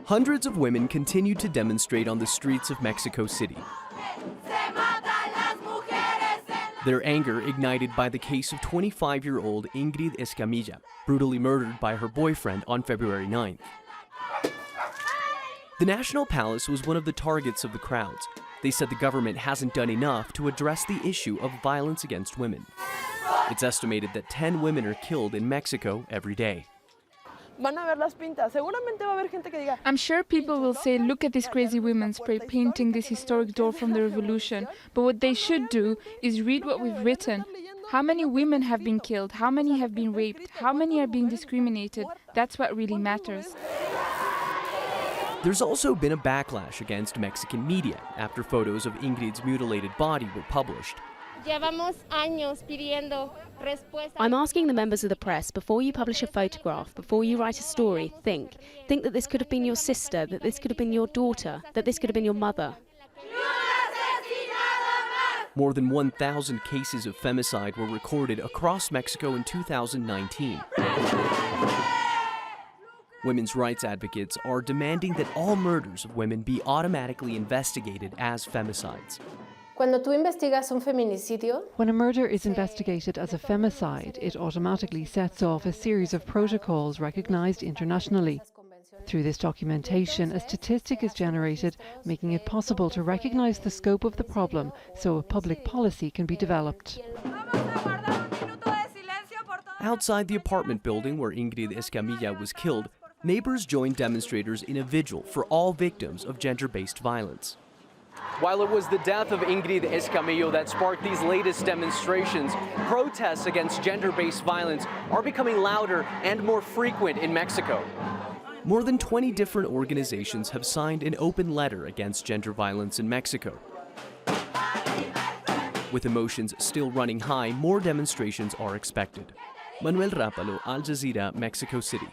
Hundreds of women continued to demonstrate on the streets of Mexico City. Their anger ignited by the case of 25-year-old Ingrid Escamilla, brutally murdered by her boyfriend on February 9th. The National Palace was one of the targets of the crowds. They said the government hasn't done enough to address the issue of violence against women. It's estimated that 10 women are killed in Mexico every day. I'm sure people will say, look at these crazy women spray painting this historic door from the revolution. But what they should do is read what we've written. How many women have been killed? How many have been raped? How many are being discriminated? That's what really matters. There's also been a backlash against Mexican media after photos of Ingrid's mutilated body were published. I'm asking the members of the press, before you publish a photograph, before you write a story, think that this could have been your sister, that this could have been your daughter, that this could have been your mother. More than 1,000 cases of femicide were recorded across Mexico in 2019. Women's rights advocates are demanding that all murders of women be automatically investigated as femicides. When a murder is investigated as a femicide, it automatically sets off a series of protocols recognized internationally. Through this documentation, a statistic is generated, making it possible to recognize the scope of the problem so a public policy can be developed. Outside the apartment building where Ingrid Escamilla was killed, neighbors joined demonstrators in a vigil for all victims of gender-based violence. While it was the death of Ingrid Escamilla that sparked these latest demonstrations, protests against gender-based violence are becoming louder and more frequent in Mexico. More than 20 different organizations have signed an open letter against gender violence in Mexico. With emotions still running high, more demonstrations are expected. Manuel, Rapalo, Jazeera, Mexico City.